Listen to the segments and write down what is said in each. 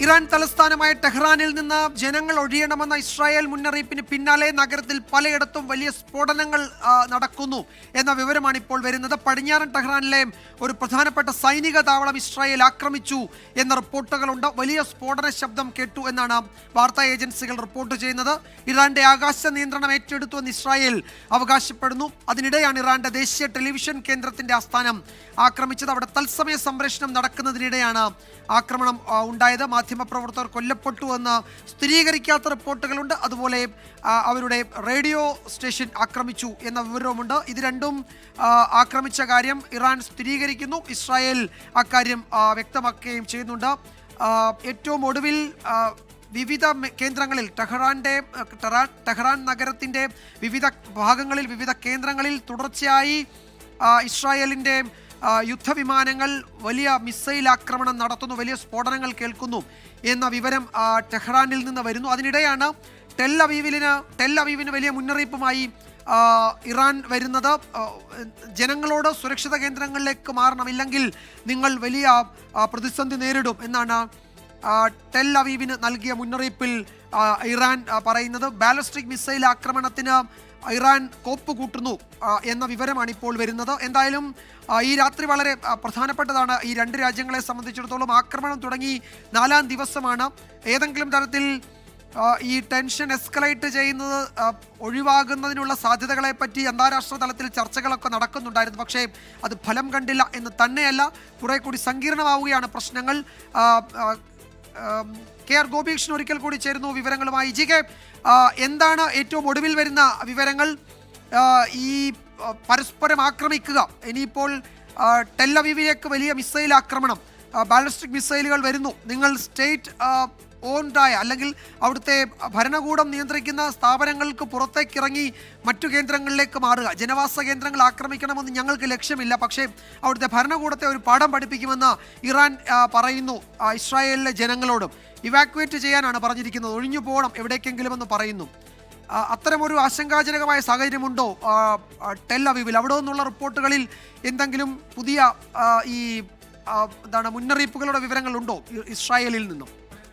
Iran തലസ്ഥാനമായ ടെഹ്റാനിൽ നിന്ന് ജനങ്ങൾ ഒഴിയണമെന്ന ഇസ്രായേൽ മുന്നറിയിപ്പിന് പിന്നാലെ നഗരത്തിൽ പലയിടത്തും വലിയ സ്ഫോടനങ്ങൾ നടക്കുന്നു എന്ന വിവരമാണ് ഇപ്പോൾ വരുന്നത്. പടിഞ്ഞാറൻ ടെഹ്റാനിലെ ഒരു പ്രധാനപ്പെട്ട സൈനിക താവളം ഇസ്രായേൽ ആക്രമിച്ചു എന്ന റിപ്പോർട്ടുകളുണ്ട്. വലിയ സ്ഫോടന ശബ്ദം കേട്ടു എന്നാണ് വാർത്താ ഏജൻസികൾ റിപ്പോർട്ട് ചെയ്യുന്നത്. ഇറാന്റെ ആകാശ നിയന്ത്രണം ഏറ്റെടുത്തു എന്ന് ഇസ്രായേൽ അവകാശപ്പെടുന്നു. അതിനിടെയാണ് ഇറാന്റെ ദേശീയ ടെലിവിഷൻ കേന്ദ്രത്തിന്റെ ആസ്ഥാനം ആക്രമിച്ചത്. അവിടെ തത്സമയ സംപ്രേഷണം നടക്കുന്നതിനിടെയാണ് ആക്രമണം ഉണ്ടായത്. മാധ്യമപ്രവർത്തകർ കൊല്ലപ്പെട്ടു എന്ന് സ്ഥിരീകരിക്കാത്ത റിപ്പോർട്ടുകളുണ്ട്. അതുപോലെ അവരുടെ റേഡിയോ സ്റ്റേഷൻ ആക്രമിച്ചു എന്ന വിവരവുമുണ്ട്. ഇത് രണ്ടും ആക്രമിച്ച കാര്യം ഇറാൻ സ്ഥിരീകരിക്കുന്നു. ഇസ്രായേൽ അക്കാര്യം വ്യക്തമാക്കുകയും ചെയ്യുന്നുണ്ട്. ഏറ്റവും ഒടുവിൽ വിവിധ കേന്ദ്രങ്ങളിൽ ടെഹ്റാൻ നഗരത്തിൻ്റെ വിവിധ ഭാഗങ്ങളിൽ വിവിധ കേന്ദ്രങ്ങളിൽ തുടർച്ചയായി ഇസ്രായേലിൻ്റെ യുദ്ധവിമാനങ്ങൾ വലിയ മിസൈൽ ആക്രമണം നടത്തുന്നു, വലിയ സ്ഫോടനങ്ങൾ കേൾക്കുന്നു എന്ന വിവരം ടെഹ്റാനിൽ നിന്ന് വരുന്നു. അതിനിടെയാണ് ടെൽ അവീവിന് വലിയ മുന്നറിയിപ്പുമായി ഇറാൻ വരുന്നത്. ജനങ്ങളോട് സുരക്ഷിത കേന്ദ്രങ്ങളിലേക്ക് മാറണം, ഇല്ലെങ്കിൽ നിങ്ങൾ വലിയ പ്രതിസന്ധി നേരിടും എന്നാണ് ടെൽ അവീവിന് നൽകിയ മുന്നറിയിപ്പിൽ ഇറാൻ പറയുന്നത്. ബാലിസ്റ്റിക് മിസൈൽ ആക്രമണത്തിന് ഇറാൻ കോപ്പ് കൂട്ടുന്നു എന്ന വിവരമാണ് ഇപ്പോൾ വരുന്നത്. എന്തായാലും ഈ രാത്രി വളരെ പ്രധാനപ്പെട്ടതാണ്. ഈ രണ്ട് രാജ്യങ്ങളെ സംബന്ധിച്ചിടത്തോളം ആക്രമണം തുടങ്ങി 4ാം ദിവസമാണ്. ഏതെങ്കിലും തരത്തിൽ ഈ ടെൻഷൻ എസ്കലേറ്റ് ചെയ്യുന്നത് ഒഴിവാകുന്നതിനുള്ള സാധ്യതകളെപ്പറ്റി അന്താരാഷ്ട്ര തലത്തിൽ ചർച്ചകളൊക്കെ നടക്കുന്നുണ്ടായിരുന്നു. പക്ഷേ അത് ഫലം കണ്ടില്ല എന്ന് തന്നെയല്ല, കുറെ കൂടി സങ്കീർണമാവുകയാണ് പ്രശ്നങ്ങൾ. KR ഗോപീകൃഷ്ണൻ ഒരിക്കൽ കൂടി ചേരുന്നു വിവരങ്ങളുമായി. GK, എന്താണ് ഏറ്റവും ഒടുവിൽ വരുന്ന വിവരങ്ങൾ? ഈ പരസ്പരം ആക്രമിക്കുക, ഇനിയിപ്പോൾ ടെൽ അവീവിലേക്ക് വലിയ മിസൈൽ ആക്രമണം, ബാലിസ്റ്റിക് മിസൈലുകൾ വരുന്നു. നിങ്ങൾ സ്റ്റേറ്റ് ഓൺഡായ അല്ലെങ്കിൽ അവിടുത്തെ ഭരണകൂടം നിയന്ത്രിക്കുന്ന സ്ഥാപനങ്ങൾക്ക് പുറത്തേക്ക് ഇറങ്ങി മറ്റു കേന്ദ്രങ്ങളിലേക്ക് മാറുക. ജനവാസ കേന്ദ്രങ്ങൾ ആക്രമിക്കണമെന്ന് ഞങ്ങൾക്ക് ലക്ഷ്യമില്ല, പക്ഷേ അവിടുത്തെ ഭരണകൂടത്തെ ഒരു പാഠം പഠിപ്പിക്കുമെന്ന് ഇറാൻ പറയുന്നു. ഇസ്രായേലിലെ ജനങ്ങളോടും ഇവാക്യുവേറ്റ് ചെയ്യാനാണ് പറഞ്ഞിരിക്കുന്നത്, ഒഴിഞ്ഞു പോകണം എവിടേക്കെങ്കിലും എന്ന് പറയുന്നു. അത്തരമൊരു ആശങ്കാജനകമായ സാഹചര്യമുണ്ടോ ടെൽ അവീവിൽ? അവിടെ നിന്നുള്ള റിപ്പോർട്ടുകളിൽ എന്തെങ്കിലും പുതിയ ഈ മുന്നറിയിപ്പുകളുടെ വിവരങ്ങളുണ്ടോ ഇസ്രായേലിൽ നിന്നും?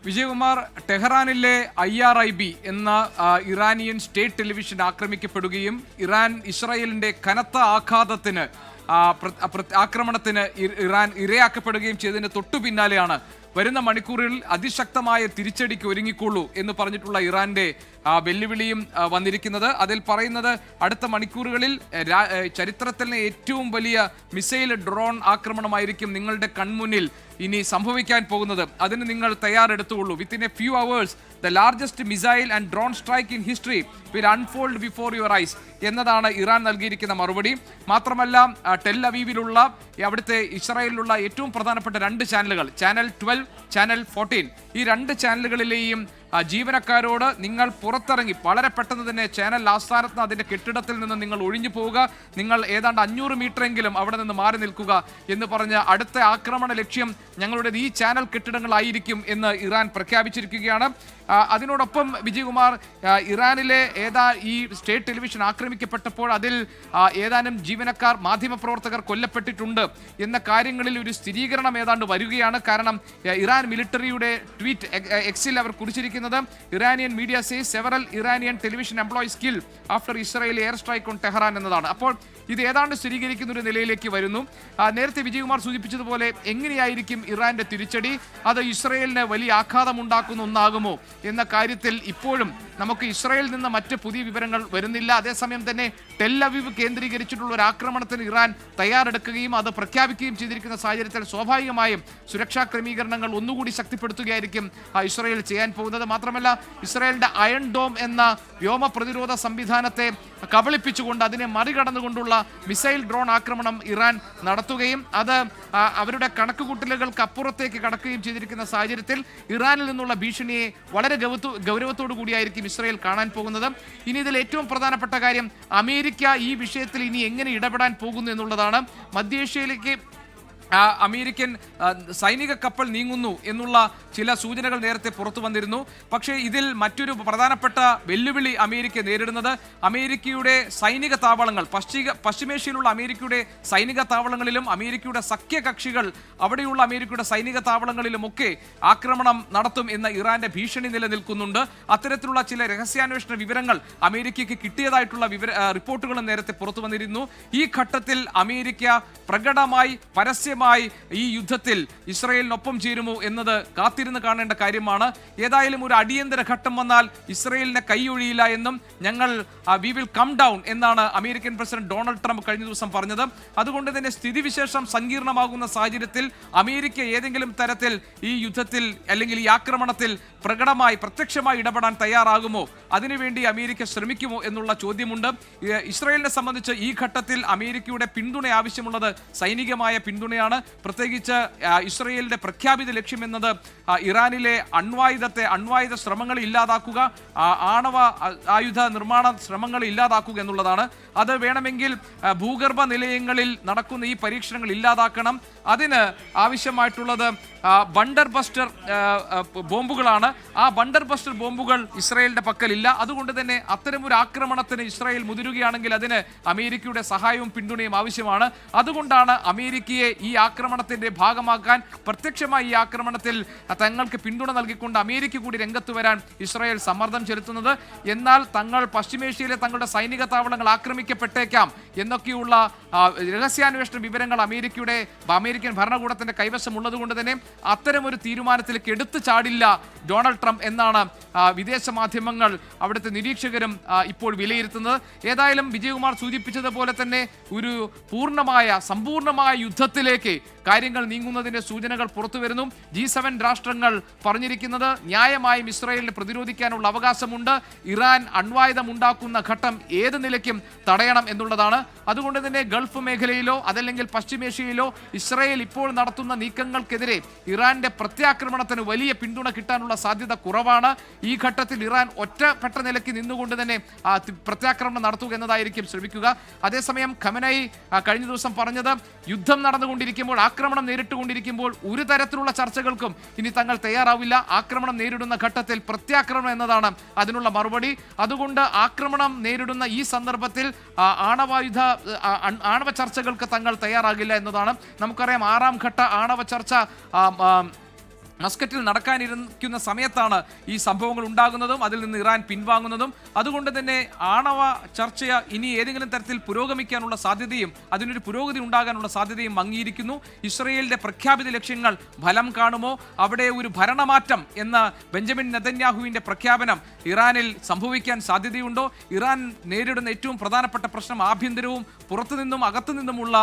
വിജയകുമാർ, ടെഹ്റാനിലെ IRIB എന്ന ഇറാനിയൻ സ്റ്റേറ്റ് ടെലിവിഷൻ ആക്രമിക്കപ്പെടുകയും ഇസ്രായേലിന്റെ കനത്ത ആക്രമണത്തിന് ഇറാൻ ഇരയാക്കപ്പെടുകയും ചെയ്തതിന് തൊട്ടു പിന്നാലെയാണ് വരുന്ന മണിക്കൂറുകളിൽ അതിശക്തമായ തിരിച്ചടിക്ക് ഒരുങ്ങിക്കൊള്ളൂ എന്ന് പറഞ്ഞിട്ടുള്ള ഇറാന്റെ വെല്ലുവിളിയും വന്നിരിക്കുന്നത്. അതിൽ പറയുന്നത് അടുത്ത മണിക്കൂറുകളിൽ ചരിത്രത്തിലെ ഏറ്റവും വലിയ മിസൈൽ ഡ്രോൺ ആക്രമണമായിരിക്കും നിങ്ങളുടെ കൺമുന്നിൽ ഇനി സംഭവിക്കാൻ പോകുന്നത്. അതിന് നിങ്ങൾ തയ്യാറെടുത്തുകൊള്ളൂ. Within a few hours the largest missile and drone strike in history will unfold before your eyes എന്നതാണ് ഇറാൻ നൽകിയിരിക്കുന്ന മറുപടി. മാത്രമല്ല, ടെൽ അവീവിലുള്ള അവിടുത്തെ ഇസ്രായേലിലുള്ള ഏറ്റവും പ്രധാനപ്പെട്ട 2 ചാനലുകൾ, ചാനൽ 12, ചാനൽ 14, ഈ 2 ചാനലുകളിലെയും ജീവനക്കാരോട് നിങ്ങൾ പുറത്തിറങ്ങി വളരെ പെട്ടെന്ന് തന്നെ ചാനൽ ആസ്ഥാനത്ത് നിന്ന് അതിൻ്റെ കെട്ടിടത്തിൽ നിന്ന് നിങ്ങൾ ഒഴിഞ്ഞു പോവുക, നിങ്ങൾ ഏതാണ്ട് 500 മീറ്ററെങ്കിലും അവിടെ നിന്ന് മാറി നിൽക്കുക എന്ന് പറഞ്ഞ് അടുത്ത ആക്രമണ ലക്ഷ്യം ഞങ്ങളുടെ ഈ ചാനൽ കെട്ടിടങ്ങളായിരിക്കും എന്ന് ഇറാൻ പ്രഖ്യാപിച്ചിരിക്കുകയാണ്. അതിനോടൊപ്പം വിജയകുമാർ, ഇറാനിലെ ഈ സ്റ്റേറ്റ് ടെലിവിഷൻ ആക്രമിക്കപ്പെട്ടപ്പോൾ അതിൽ ഏതാനും ജീവനക്കാർ, മാധ്യമപ്രവർത്തകർ കൊല്ലപ്പെട്ടിട്ടുണ്ട് എന്ന കാര്യങ്ങളിൽ ഒരു സ്ഥിരീകരണം ഏതാണ്ട് വരികയാണ്. കാരണം ഇറാൻ മിലിറ്ററിയുടെ ട്വീറ്റ് എക്സിൽ അവർ കുറിച്ചിരിക്കുന്നത് Iranian media says several Iranian television employees kill after Israeli air strike on Tehran എന്നതാണ്. അപ്പോൾ ഇത് ഏതാണ്ട് സ്ഥിരീകരിക്കുന്ന ഒരു നിലയിലേക്ക് വരുന്നു. നേരത്തെ വിജയകുമാർ സൂചിപ്പിച്ചതുപോലെ എങ്ങനെയായിരിക്കും ഇറാന്റെ തിരിച്ചടി? അത് ഇസ്രായേലിന് വലിയ ആഘാതമുണ്ടാക്കുന്ന ഒന്നാകുമോ എന്ന കാര്യത്തിൽ ഇപ്പോഴും നമുക്ക് ഇസ്രായേലിൽ നിന്ന് മറ്റ് പുതിയ വിവരങ്ങൾ വരുന്നില്ല. അതേസമയം തന്നെ ടെൽ അവീവ് കേന്ദ്രീകരിച്ചിട്ടുള്ള ഒരു ആക്രമണത്തിന് ഇറാൻ തയ്യാറെടുക്കുകയും അത് പ്രഖ്യാപിക്കുകയും ചെയ്തിരിക്കുന്ന സാഹചര്യത്തിൽ സ്വാഭാവികമായും സുരക്ഷാ ക്രമീകരണങ്ങൾ ഒന്നുകൂടി ശക്തിപ്പെടുത്തുകയായിരിക്കും ഇസ്രായേൽ ചെയ്യാൻ പോകുന്നത്. മാത്രമല്ല, ഇസ്രായേലിന്റെ അയൺ ഡോം എന്ന വ്യോമ പ്രതിരോധ സംവിധാനത്തെ കബളിപ്പിച്ചുകൊണ്ട് അതിനെ മറികടന്നുകൊണ്ടുള്ള മിസൈൽ ഡ്രോൺ ആക്രമണം ഇറാൻ നടത്തുകയും അത് അവരുടെ കണക്കുകൂട്ടലുകൾക്ക് അപ്പുറത്തേക്ക് കടക്കുകയും ചെയ്തിരിക്കുന്ന സാഹചര്യത്തിൽ ഇറാനിൽ നിന്നുള്ള ഭീഷണിയെ വളരെ ഗൗരവത്തോടു കൂടിയായിരിക്കും ഇസ്രായേൽ കാണാൻ പോകുന്നത്. ഇനി ഇതിൽ ഏറ്റവും പ്രധാനപ്പെട്ട കാര്യം അമേരിക്ക ഈ വിഷയത്തിൽ ഇനി എങ്ങനെ ഇടപെടാൻ പോകുന്നു എന്നുള്ളതാണ്. മധ്യേഷ്യയിലേക്ക് അമേരിക്കൻ സൈനിക കപ്പൽ നീങ്ങുന്നു എന്നുള്ള ചില സൂചനകൾ നേരത്തെ പുറത്തു വന്നിരുന്നു. പക്ഷേ ഇതിൽ മറ്റൊരു പ്രധാനപ്പെട്ട വെല്ലുവിളി അമേരിക്ക നേരിടുന്നത് അമേരിക്കയുടെ സൈനിക താവളങ്ങൾ, പശ്ചിമേഷ്യയിലുള്ള അമേരിക്കയുടെ സൈനിക താവളങ്ങളിലും അമേരിക്കയുടെ സഖ്യകക്ഷികൾ അവിടെയുള്ള അമേരിക്കയുടെ സൈനിക താവളങ്ങളിലുമൊക്കെ ആക്രമണം നടത്തും എന്ന ഇറാന്റെ ഭീഷണി നിലനിൽക്കുന്നുണ്ട്. അത്തരത്തിലുള്ള ചില രഹസ്യാന്വേഷണ വിവരങ്ങൾ അമേരിക്കയ്ക്ക് കിട്ടിയതായിട്ടുള്ള റിപ്പോർട്ടുകളും നേരത്തെ പുറത്തു വന്നിരുന്നു. ഈ ഘട്ടത്തിൽ അമേരിക്ക പ്രകടമായി പരസ്യമായി ഈ യുദ്ധത്തിൽ ഇസ്രയേലിനൊപ്പം ചേരുമോ എന്നത് കാത്തിരുന്ന് കാണേണ്ട കാര്യമാണ്. ഏതായാലും ഒരു അടിയന്തര ഘട്ടം വന്നാൽ ഇസ്രയേലിനെ കൈയൊഴിയില്ല എന്നും ഞങ്ങൾ വി വിൽ കം ഡൗൺ എന്നാണ് അമേരിക്കൻ പ്രസിഡന്റ് ഡൊണാൾഡ് ട്രംപ് കഴിഞ്ഞ ദിവസം പറഞ്ഞത്. അതുകൊണ്ട് തന്നെ സ്ഥിതിവിശേഷം സങ്കീർണമാകുന്ന സാഹചര്യത്തിൽ അമേരിക്ക ഏതെങ്കിലും തരത്തിൽ ഈ യുദ്ധത്തിൽ അല്ലെങ്കിൽ ഈ ആക്രമണത്തിൽ പ്രത്യക്ഷമായി ഇടപെടാൻ തയ്യാറാകുമോ, അതിനുവേണ്ടി അമേരിക്ക ശ്രമിക്കുമോ എന്നുള്ള ചോദ്യമുണ്ട്. ഇസ്രയേലിനെ സംബന്ധിച്ച് ഈ ഘട്ടത്തിൽ അമേരിക്കയുടെ പിന്തുണ ആവശ്യമുള്ളത് സൈനികമായ പിന്തുണയാണ്. പ്രത്യേകിച്ച് ഇസ്രയേലിന്റെ പ്രഖ്യാപിത ലക്ഷ്യം എന്നത് ഇറാനിലെ അണ്വായുധ ശ്രമങ്ങൾ ഇല്ലാതാക്കുക, ആണവ ആയുധ നിർമ്മാണ ശ്രമങ്ങൾ ഇല്ലാതാക്കുക എന്നുള്ളതാണ്. അത് വേണമെങ്കിൽ ഭൂഗർഭ നിലയങ്ങളിൽ നടക്കുന്ന ഈ പരീക്ഷണങ്ങൾ ഇല്ലാതാക്കണം. അതിന് ആവശ്യമായിട്ടുള്ളത് ബണ്ടർ ബസ്റ്റർ ബോംബുകളാണ്. ആ ബണ്ടർ ബസ്റ്റർ ബോംബുകൾ ഇസ്രായേലിന്റെ പക്കലില്ല. അതുകൊണ്ട് തന്നെ അത്തരമൊരു ആക്രമണത്തിന് ഇസ്രായേൽ മുതിരുകയാണെങ്കിൽ അതിന് അമേരിക്കയുടെ സഹായവും പിന്തുണയും ആവശ്യമാണ്. അതുകൊണ്ടാണ് അമേരിക്കയെ ഈ ആക്രമണത്തിന്റെ ഭാഗമാക്കാൻ, പ്രത്യക്ഷമായി ഈ ആക്രമണത്തിൽ തങ്ങൾക്ക് പിന്തുണ നൽകിക്കൊണ്ട് അമേരിക്ക കൂടി രംഗത്ത് വരാൻ ഇസ്രായേൽ സമ്മർദ്ദം ചെലുത്തുന്നത്. എന്നാൽ പശ്ചിമേഷ്യയിലെ തങ്ങളുടെ സൈനിക താവളങ്ങൾ ആക്രമിക്കപ്പെട്ടേക്കാം എന്നൊക്കെയുള്ള രഹസ്യാന്വേഷണ വിവരങ്ങൾ അമേരിക്കൻ ഭരണകൂടത്തിന്റെ കൈവശം ഉള്ളതുകൊണ്ട് തന്നെ അത്തരമൊരു തീരുമാനത്തിലേക്ക് എടുത്തു ചാടില്ല ഡൊണാൾഡ് ട്രംപ് എന്നാണ് വിദേശ മാധ്യമങ്ങൾ, അവിടുത്തെ നിരീക്ഷകരും ഇപ്പോൾ വിലയിരുത്തുന്നത്. ഏതായാലും വിജയകുമാർ സൂചിപ്പിച്ചതുപോലെ തന്നെ ഒരു സമ്പൂർണമായ യുദ്ധത്തിലേക്ക് കാര്യങ്ങൾ നീങ്ങുന്നതിന്റെ സൂചനകൾ പുറത്തു വരുന്നു. G7 രാഷ്ട്രങ്ങൾ പറഞ്ഞിരിക്കുന്നത് ന്യായമായും ഇസ്രായേലിനെ പ്രതിരോധിക്കാനുള്ള അവകാശമുണ്ട്. ഇറാൻ അണ്വായുധം ഉണ്ടാക്കുന്ന ഘട്ടം ഏത് നിലയ്ക്കും തടയണം എന്നുള്ളതാണ്. അതുകൊണ്ട് തന്നെ ഗൾഫ് മേഖലയിലോ അതല്ലെങ്കിൽ പശ്ചിമേഷ്യയിലോ ഇസ്രായേൽ ഇപ്പോൾ നടത്തുന്ന നീക്കങ്ങൾക്കെതിരെ ഇറാന്റെ പ്രത്യാക്രമണത്തിന് വലിയ പിന്തുണ കിട്ടാനുള്ള സാധ്യത കുറവാണ്. ഈ ഘട്ടത്തിൽ ഇറാൻ ഒറ്റപ്പെട്ട നിലയ്ക്ക് നിന്നുകൊണ്ട് തന്നെ പ്രത്യാക്രമണം നടത്തുക എന്നതായിരിക്കും ശ്രമിക്കുക. അതേസമയം ഖമനയി കഴിഞ്ഞ ദിവസം പറഞ്ഞത് യുദ്ധം നടന്നുകൊണ്ടിരിക്കുമ്പോൾ, ആക്രമണം നേരിട്ടുകൊണ്ടിരിക്കുമ്പോൾ ഒരു തരത്തിലുള്ള ചർച്ചകൾക്കും ഇനി തങ്ങൾ തയ്യാറാവില്ല. ആക്രമണം നേരിടുന്ന ഘട്ടത്തിൽ പ്രത്യാക്രമണം എന്നതാണ് അതിനുള്ള മറുപടി. അതുകൊണ്ട് ആക്രമണം നേരിടുന്ന ഈ സന്ദർഭത്തിൽ ആണവ ചർച്ചകൾക്ക് തങ്ങൾ തയ്യാറാകില്ല എന്നതാണ്. നമുക്കറിയാം 6ാം ഘട്ട ആണവ ചർച്ച മസ്കറ്റിൽ നടക്കാനിരിക്കുന്ന സമയത്താണ് ഈ സംഭവങ്ങൾ ഉണ്ടാകുന്നതും അതിൽ നിന്ന് ഇറാൻ പിൻവാങ്ങുന്നതും. അതുകൊണ്ട് തന്നെ ആണവ ചർച്ച ഇനി ഏതെങ്കിലും തരത്തിൽ പുരോഗമിക്കാനുള്ള സാധ്യതയും അതിനൊരു പുരോഗതി ഉണ്ടാകാനുള്ള സാധ്യതയും മങ്ങിയിരിക്കുന്നു. ഇസ്രയേലിന്റെ പ്രഖ്യാപിത ലക്ഷ്യങ്ങൾ ഫലം കാണുമോ, അവിടെ ഒരു ഭരണമാറ്റം എന്ന ബെഞ്ചമിൻ നെതന്യാഹുവിന്റെ പ്രഖ്യാപനം ഇറാനിൽ സംഭവിക്കാൻ സാധ്യതയുണ്ടോ? ഇറാൻ നേരിടുന്ന ഏറ്റവും പ്രധാനപ്പെട്ട പ്രശ്നം ആഭ്യന്തരവും പുറത്തുനിന്നും അകത്തുനിന്നുമുള്ള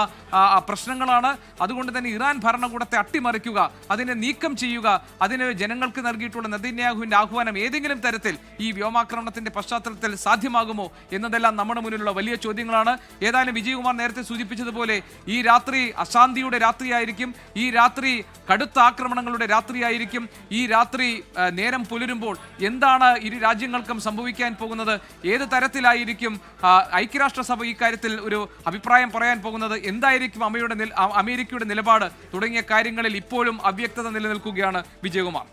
പ്രശ്നങ്ങളാണ്. അതുകൊണ്ട് തന്നെ ഇറാൻ ഭരണകൂടത്തെ അട്ടിമറിക്കുക, അതിനെ നീക്കം ചെയ്യുക, അതിന് ജനങ്ങൾക്ക് നൽകിയിട്ടുള്ള നെതന്യാഹുവിന്റെ ആഹ്വാനം ഏതെങ്കിലും തരത്തിൽ ഈ വ്യോമാക്രമണത്തിന്റെ പശ്ചാത്തലത്തിൽ സാധ്യമാകുമോ എന്നതെല്ലാം നമ്മുടെ മുന്നിലുള്ള വലിയ ചോദ്യങ്ങളാണ്. ഏതായാലും വിജയകുമാർ നേരത്തെ സൂചിപ്പിച്ചതുപോലെ ഈ രാത്രി അശാന്തിയുടെ രാത്രിയായിരിക്കും, ഈ രാത്രി കടുത്ത ആക്രമണങ്ങളുടെ രാത്രിയായിരിക്കും. ഈ രാത്രി നേരം പുലരുമ്പോൾ എന്താണ് ഇരു രാജ്യങ്ങൾക്കും സംഭവിക്കാൻ പോകുന്നത്, ഏത് തരത്തിലായിരിക്കും ഐക്യരാഷ്ട്രസഭ ഈ കാര്യത്തിൽ ഒരു അഭിപ്രായം പറയാൻ പോകുന്നത്, എന്തായിരിക്കും അമേരിക്കയുടെ നിലപാട് തുടങ്ങിയ കാര്യങ്ങളിൽ ഇപ്പോഴും അവ്യക്തത നിലനിൽക്കുകയാണ് വിജയകുമാർ.